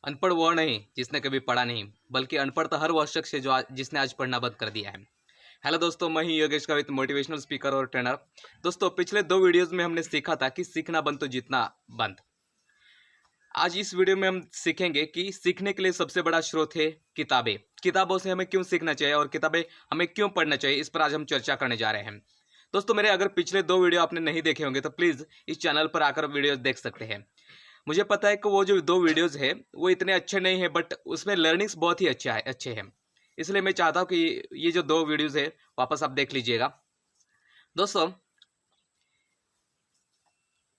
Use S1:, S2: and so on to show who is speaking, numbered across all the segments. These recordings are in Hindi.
S1: अनपढ़ वो नहीं जिसने कभी पढ़ा नहीं, बल्कि अनपढ़ तो हर वह शख्स है जो जिसने आज पढ़ना बंद कर दिया है। हेलो दोस्तों, मैं ही योगेश का विद मोटिवेशनल स्पीकर और ट्रेनर। दोस्तों, पिछले 2 वीडियोस में हमने सीखा था कि सीखना बंद तो जीतना बंद। आज इस वीडियो में हम सीखेंगे कि सीखने के लिए सबसे बड़ा स्रोत है किताबें। किताबों से हमें क्यों सीखना चाहिए और किताबें हमें क्यों पढ़ना चाहिए, इस पर आज हम चर्चा करने जा रहे हैं। दोस्तों, मेरे अगर पिछले 2 वीडियो आपने नहीं देखे होंगे तो प्लीज़ इस चैनल पर आकर वीडियो देख सकते हैं। मुझे पता है कि वो जो 2 वीडियोज़ है वो इतने अच्छे नहीं है, बट उसमें लर्निंग्स बहुत ही अच्छे हैं। इसलिए मैं चाहता हूँ कि ये जो 2 वीडियोज़ है वापस आप देख लीजिएगा। दोस्तों,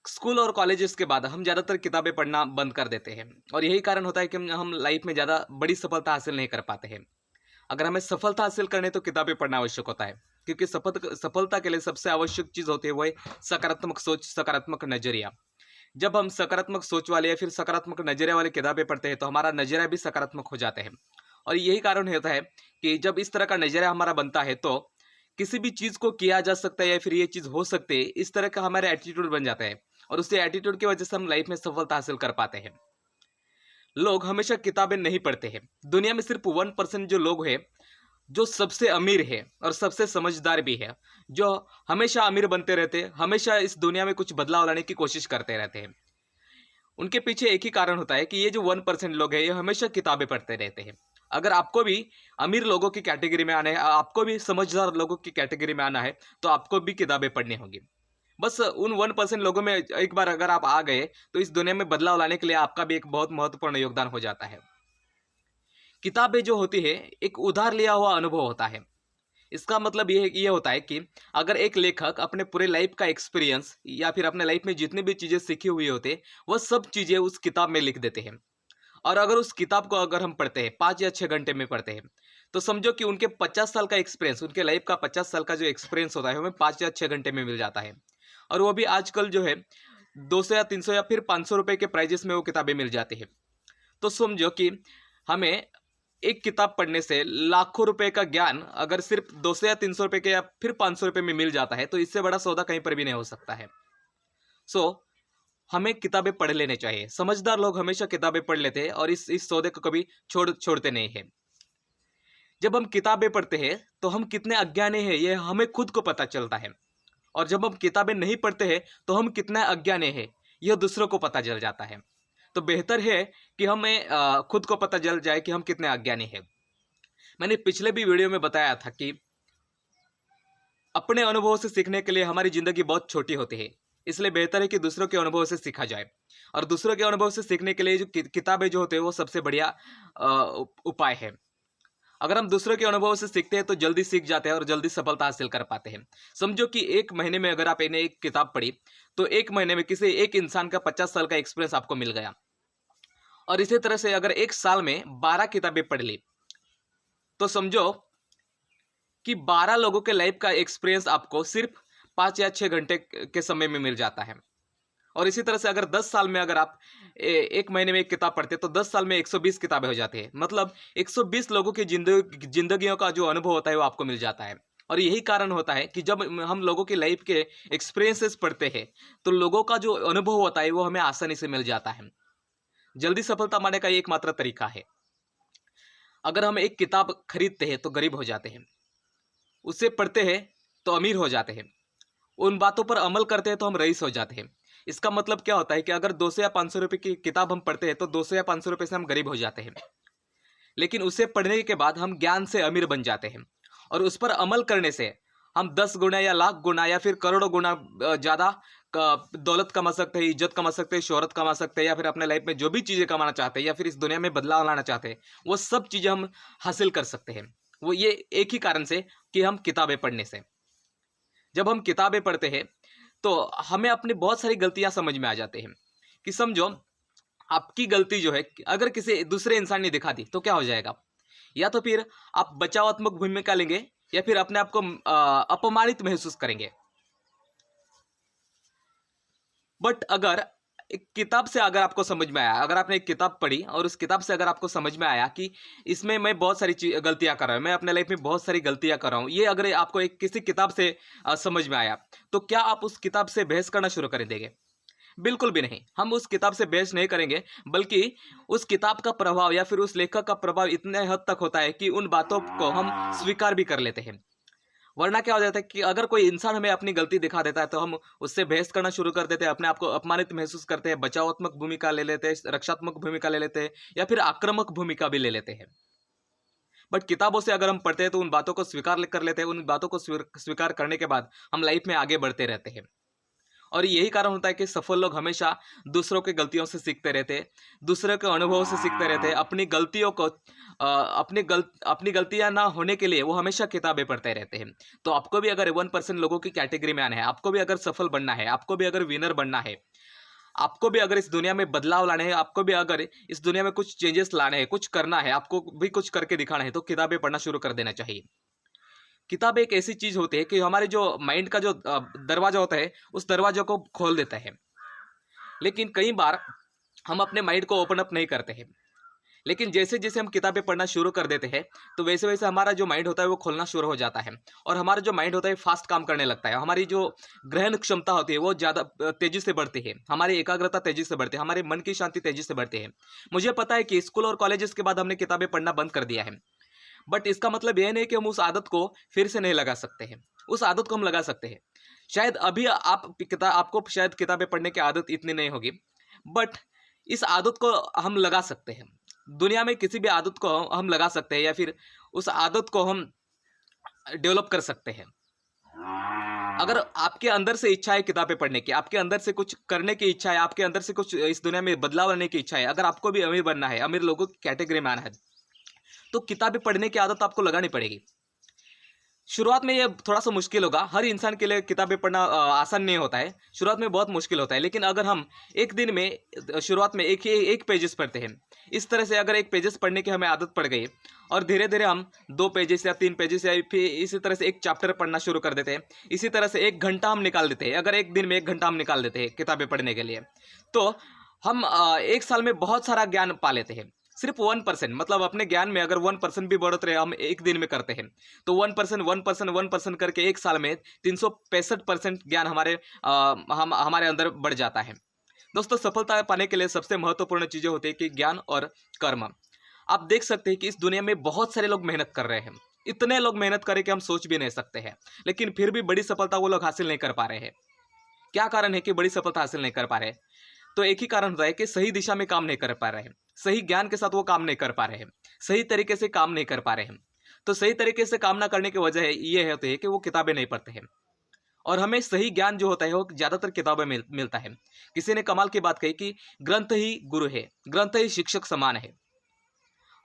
S1: स्कूल और कॉलेजेस के बाद हम ज़्यादातर किताबें पढ़ना बंद कर देते हैं और यही कारण होता है कि हम लाइफ में ज़्यादा बड़ी सफलता हासिल नहीं कर पाते हैं। अगर हमें सफलता हासिल करने तो किताबें पढ़ना आवश्यक होता है, क्योंकि सफलता के लिए सबसे आवश्यक चीज़ होती है वो है सकारात्मक सोच, सकारात्मक नज़रिया। जब हम सकारात्मक सोच वाले या फिर सकारात्मक नज़रिया वाली किताबें पढ़ते हैं तो हमारा नज़रिया भी सकारात्मक हो जाते हैं। और यही कारण होता है कि जब इस तरह का नज़रिया हमारा बनता है तो किसी भी चीज़ को किया जा सकता है या फिर ये चीज़ हो सकती है, इस तरह का हमारा एटीट्यूड बन जाता है और उसी एटीट्यूड की वजह से हम लाइफ में सफलता हासिल कर पाते हैं। लोग हमेशा किताबें नहीं पढ़ते हैं। दुनिया में सिर्फ 1% जो लोग हैं जो सबसे अमीर है और सबसे समझदार भी है, जो हमेशा अमीर बनते रहते हैं, हमेशा इस दुनिया में कुछ बदलाव लाने की कोशिश करते रहते हैं। उनके पीछे एक ही कारण होता है कि ये जो 1% लोग हैं ये हमेशा किताबें पढ़ते रहते हैं। अगर आपको भी अमीर लोगों की कैटेगरी में आना है, आपको भी समझदार लोगों की कैटेगरी में आना है, तो आपको भी किताबें पढ़नी होगी। बस उन 1% लोगों में एक बार अगर आप आ गए तो इस दुनिया में बदलाव लाने के लिए आपका भी एक बहुत महत्वपूर्ण योगदान हो जाता है। किताबें जो होती है एक उधार लिया हुआ अनुभव होता है। इसका मतलब ये होता है कि अगर एक लेखक अपने पूरे लाइफ का एक्सपीरियंस या फिर अपने लाइफ में जितनी भी चीज़ें सीखी हुई होती है वह सब चीज़ें उस किताब में लिख देते हैं। और अगर उस किताब को अगर हम पढ़ते हैं 5 या 6 घंटे में पढ़ते हैं तो समझो कि उनके 50 साल का एक्सपीरियंस, उनके लाइफ का 50 साल का जो एक्सपीरियंस होता है हमें 5 या 6 घंटे में मिल जाता है। और वो भी आजकल जो है 200 या 300 या फिर 500 रुपए के प्राइजेस में वो किताबें मिल जाती है। तो समझो कि हमें एक किताब पढ़ने से लाखों रुपए का ज्ञान अगर सिर्फ 200 या 300 रुपए के या फिर 500 रुपए में मिल जाता है तो इससे बड़ा सौदा कहीं पर भी नहीं हो सकता है। सो हमें किताबें पढ़ लेने चाहिए। समझदार लोग हमेशा किताबें पढ़ लेते हैं और इस सौदे को कभी छोड़ते नहीं है। जब हम किताबें पढ़ते हैं तो हम कितने अज्ञानी हैं ये हमें खुद को पता चलता है, और जब हम किताबें नहीं पढ़ते हैं तो हम कितना अज्ञानी हैं यह दूसरों को पता चल जाता है। तो बेहतर है कि हमें खुद को पता चल जाए कि हम कितने अज्ञानी हैं। मैंने पिछले भी वीडियो में बताया था कि अपने अनुभवों से सीखने के लिए हमारी ज़िंदगी बहुत छोटी होती है, इसलिए बेहतर है कि दूसरों के अनुभव से सीखा जाए। और दूसरों के अनुभव से सीखने के लिए जो किताबें जो होते हैं वो सबसे बढ़िया उपाय है। अगर हम दूसरों के अनुभव से सीखते हैं तो जल्दी सीख जाते हैं और जल्दी सफलता हासिल कर पाते हैं। समझो कि 1 महीने में अगर आप इन्हें एक किताब पढ़ी तो 1 महीने में किसी एक इंसान का 50 साल का एक्सपीरियंस आपको मिल गया। और इसी तरह से अगर 1 साल में 12 किताबें पढ़ ली तो समझो कि 12 लोगों के लाइफ का एक्सपीरियंस आपको सिर्फ 5 या 6 घंटे के समय में मिल जाता है। और इसी तरह से अगर 10 साल में अगर आप 1 महीने में एक किताब पढ़ते हैं तो 10 साल में 120 किताबें हो जाती है। मतलब 120 लोगों की जिंदगियों का जो अनुभव होता है वो आपको मिल जाता है। और यही कारण होता है कि जब हम लोगों की लाइफ के एक्सपीरियंसेस पढ़ते हैं तो लोगों का जो अनुभव होता है वो हमें आसानी से मिल जाता है। जल्दी सफलता पाने का ये एकमात्र तरीका है। अगर हम एक किताब खरीदते हैं तो गरीब हो जाते हैं, उसे पढ़ते हैं तो अमीर हो जाते हैं, उन बातों पर अमल करते हैं तो हम रईस हो जाते हैं। इसका मतलब क्या होता है कि अगर 200 या 500 रुपए की किताब हम पढ़ते हैं तो 200 या 500 रुपए से हम गरीब हो जाते हैं, लेकिन उसे पढ़ने के बाद हम ज्ञान से अमीर बन जाते हैं। और उस पर अमल करने से हम 10 गुना या लाख गुना या फिर करोड़ों गुना ज़्यादा दौलत कमा सकते हैं, इज्जत कमा सकते हैं, शोहरत कमा सकते हैं, या फिर अपने लाइफ में जो भी चीज़ें कमाना चाहते हैं या फिर इस दुनिया में बदलाव लाना चाहते हैं वो सब चीज़ें हम हासिल कर सकते हैं। वो ये एक ही कारण से कि हम किताबें पढ़ने से। जब हम किताबें पढ़ते हैं तो हमें अपनी बहुत सारी गलतियां समझ में आ जाते हैं। कि समझो आपकी गलती जो है अगर किसी दूसरे इंसान ने दिखा दी तो क्या हो जाएगा। या तो फिर आप बचावात्मक भूमिका लेंगे या फिर अपने आप को अपमानित महसूस करेंगे। बट अगर एक किताब से अगर आपको समझ में आया, अगर आपने एक किताब पढ़ी और उस किताब से अगर आपको समझ में आया कि इसमें मैं बहुत सारी गलतियां कर रहा हूँ, मैं अपने लाइफ में बहुत सारी गलतियां कर रहा हूँ, ये अगर आपको एक किसी किताब से समझ में आया तो क्या आप उस किताब से बहस करना शुरू कर देंगे? बिल्कुल भी नहीं। हम उस किताब से बहस नहीं करेंगे, बल्कि उस किताब का प्रभाव या फिर उस लेखक का प्रभाव इतने हद तक होता है कि उन बातों को हम स्वीकार भी कर लेते हैं। वरना क्या हो जाता है कि अगर कोई इंसान हमें अपनी गलती दिखा देता है तो हम उससे बहस करना शुरू कर देते हैं, अपने आप को अपमानित महसूस करते हैं, बचावात्मक भूमिका ले लेते हैं, रक्षात्मक भूमिका ले लेते हैं या फिर आक्रामक भूमिका भी ले लेते हैं। बट किताबों से अगर हम पढ़ते हैं तो उन बातों को स्वीकार कर लेते हैं, उन बातों को स्वीकार करने के बाद हम लाइफ में आगे बढ़ते रहते हैं। और यही कारण होता है कि सफल लोग हमेशा दूसरों की गलतियों से सीखते रहते हैं, दूसरों के अनुभवों से सीखते रहते हैं, अपनी गलतियों को अपनी गलतियां ना होने के लिए वो हमेशा किताबें पढ़ते रहते हैं। तो आपको भी अगर 1% लोगों की कैटेगरी में आना है, आपको भी अगर सफल बनना है, आपको भी अगर विनर बनना है, आपको भी अगर इस दुनिया में बदलाव लाने हैं, आपको भी अगर इस दुनिया में कुछ चेंजेस लाने हैं, कुछ करना है, आपको भी कुछ करके दिखाना है, तो किताबें पढ़ना शुरू कर देना चाहिए। किताब एक ऐसी चीज होती है कि हमारे जो माइंड का जो दरवाजा होता है, उस दरवाजे को खोल देता है। लेकिन कई बार हम अपने माइंड को ओपन अप नहीं करते हैं। लेकिन जैसे जैसे हम किताबें पढ़ना शुरू कर देते हैं, तो वैसे वैसे हमारा जो माइंड होता है वो खोलना शुरू हो जाता है। और हमारा जो माइंड होता है फास्ट काम करने लगता है। हमारी जो ग्रहण क्षमता होती है वो ज़्यादा तेजी से बढ़ती है। हमारी एकाग्रता तेजी से बढ़ती है, हमारे मन की शांति तेजी से बढ़ती है। मुझे पता है कि स्कूल और कॉलेजेस के बाद हमने किताबें पढ़ना बंद कर दिया है, बट इसका मतलब यह नहीं कि हम उस आदत को फिर से नहीं लगा सकते हैं। उस आदत को हम लगा सकते हैं। शायद अभी आपको शायद किताबें पढ़ने की आदत इतनी नहीं होगी, बट इस आदत को हम लगा सकते हैं। दुनिया में किसी भी आदत को हम लगा सकते हैं या फिर उस आदत को हम डेवलप कर सकते हैं। अगर आपके अंदर से इच्छा है किताबें पढ़ने की, आपके अंदर से कुछ करने की इच्छा है, आपके अंदर से कुछ इस दुनिया में बदलाव लाने की इच्छा है, अगर आपको भी अमीर बनना है, अमीर लोगों की कैटेगरी में आना है, तो किताबें पढ़ने की आदत आपको लगानी पड़ेगी। शुरुआत में ये थोड़ा-सा मुश्किल होगा, हर इंसान के लिए किताबें पढ़ना आसान नहीं होता है, शुरुआत में बहुत मुश्किल होता है। लेकिन अगर हम एक दिन में शुरुआत में एक पेजेस पढ़ते हैं, इस तरह से अगर एक पेजेस पढ़ने की हमें आदत पड़ गई और धीरे-धीरे हम 2 पेजेस या 3 पेजेस या फिर इसी तरह से एक चैप्टर पढ़ना शुरू कर देते हैं। इसी तरह से 1 घंटा हम निकाल देते हैं, अगर एक दिन में 1 घंटा हम निकाल देते हैं किताबें पढ़ने के लिए, तो हम 1 साल में बहुत सारा ज्ञान पा लेते हैं। सिर्फ 1%, मतलब अपने ज्ञान में अगर 1% भी बढ़ोतरी हम एक दिन में करते हैं, तो 1% 1% 1% करके 1 साल में 365% ज्ञान हमारे अंदर बढ़ जाता है। दोस्तों, सफलता पाने के लिए सबसे महत्वपूर्ण चीजें होती है कि ज्ञान और कर्म। आप देख सकते हैं कि इस दुनिया में बहुत सारे लोग मेहनत कर रहे हैं। इतने लोग मेहनत करें कि हम सोच भी नहीं सकते हैं, लेकिन फिर भी बड़ी सफलता वो लोग हासिल नहीं कर पा रहे हैं। क्या कारण है कि बड़ी सफलता हासिल नहीं कर पा रहे? तो एक ही कारण होता है कि सही दिशा में काम नहीं कर पा रहे हैं, सही ज्ञान के साथ वो काम नहीं कर पा रहे हैं, सही तरीके से काम नहीं कर पा रहे हैं। तो सही तरीके से काम ना करने की वजह ये होती है कि वो किताबें नहीं पढ़ते हैं। और हमें सही ज्ञान जो होता है वो ज़्यादातर किताबें मिलता है। किसी ने कमाल की बात कही कि ग्रंथ ही गुरु है, ग्रंथ ही शिक्षक समान है।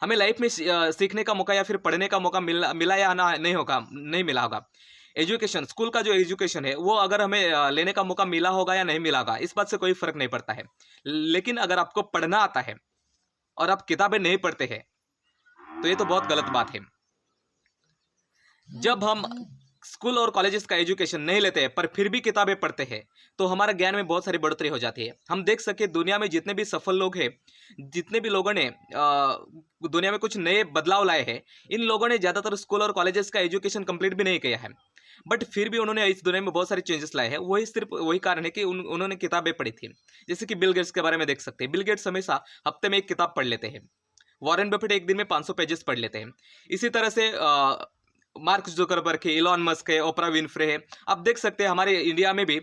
S1: हमें लाइफ में सीखने का मौका या फिर पढ़ने का मौका मिला या ना नहीं मिला होगा। एजुकेशन, स्कूल का जो एजुकेशन है वो अगर हमें लेने का मौका मिला होगा या नहीं मिला होगा, इस बात से कोई फर्क नहीं पड़ता है। लेकिन अगर आपको पढ़ना आता है और आप किताबें नहीं पढ़ते हैं, तो ये तो बहुत गलत बात है। जब हम स्कूल और कॉलेजेस का एजुकेशन नहीं लेते हैं पर फिर भी किताबें पढ़ते हैं, तो हमारे ज्ञान में बहुत सारी बढ़ोतरी हो जाती है। हम देख सके दुनिया में जितने भी सफल लोग हैं, जितने भी लोगों ने दुनिया में कुछ नए बदलाव लाए हैं, इन लोगों ने ज़्यादातर स्कूल और कॉलेजेस का एजुकेशन कंप्लीट भी नहीं किया है, बट फिर भी उन्होंने इस दुनिया में बहुत सारे चेंजेस लाए हैं। वही सिर्फ वही कारण है कि उन्होंने किताबें पढ़ी थी। जैसे कि बिल गेट्स के बारे में देख सकते हैं। बिल गेट्स हमेशा हफ्ते में एक किताब पढ़ लेते हैं। वॉरेन बफेट एक दिन में 500 पेजेस पढ़ लेते हैं। इसी तरह से मार्क जुकरबर्ग है, इलॉन मस्क है, ओपरा विनफ्रे है। आप देख सकते हैं हमारे इंडिया में भी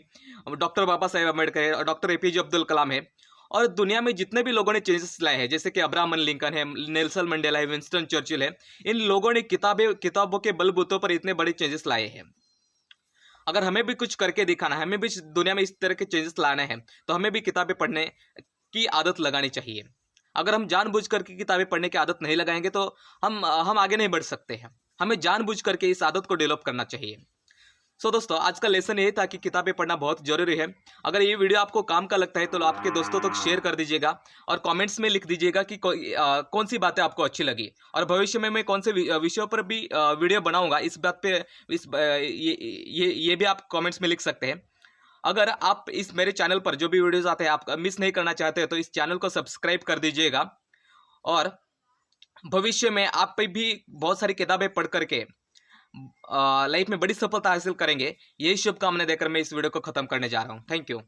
S1: डॉक्टर बाबा साहेब अम्बेडकर है और डॉक्टर एपीजे अब्दुल कलाम है। और दुनिया में जितने भी लोगों ने चेंजेस लाए हैं, जैसे कि अब्राहम लिंकन है, नेल्सन मंडेला है, विंस्टन चर्चिल है, इन लोगों ने किताबों के बलबूतों पर इतने बड़े चेंजेस लाए हैं। अगर हमें भी कुछ करके दिखाना है, हमें भी दुनिया में इस तरह के चेंजेस लाने हैं, तो हमें भी किताबें पढ़ने की आदत लगानी चाहिए। अगर हम जानबूझ करके किताबें पढ़ने की आदत नहीं लगाएंगे तो हम आगे नहीं बढ़ सकते हैं। हमें जानबूझ करके इस आदत को डेवलप करना चाहिए। सो दोस्तों, आज का लेसन ये था कि किताबें पढ़ना बहुत जरूरी है। अगर ये वीडियो आपको काम का लगता है तो आपके दोस्तों तक शेयर कर दीजिएगा और कमेंट्स में लिख दीजिएगा कि कौन सी बातें आपको अच्छी लगी, और भविष्य में मैं कौन से विषयों पर भी वीडियो बनाऊंगा, इस बात पे ये भी आप कमेंट्स में लिख सकते हैं। अगर आप इस मेरे चैनल पर जो भी वीडियोस आते हैं आप मिस नहीं करना चाहते हैं, तो इस चैनल को सब्सक्राइब कर दीजिएगा। और भविष्य में आप पे भी बहुत सारी किताबें पढ़ करके लाइफ में बड़ी सफलता हासिल करेंगे, यही शुभकामनाएं देकर मैं इस वीडियो को खत्म करने जा रहा हूँ। Thank you.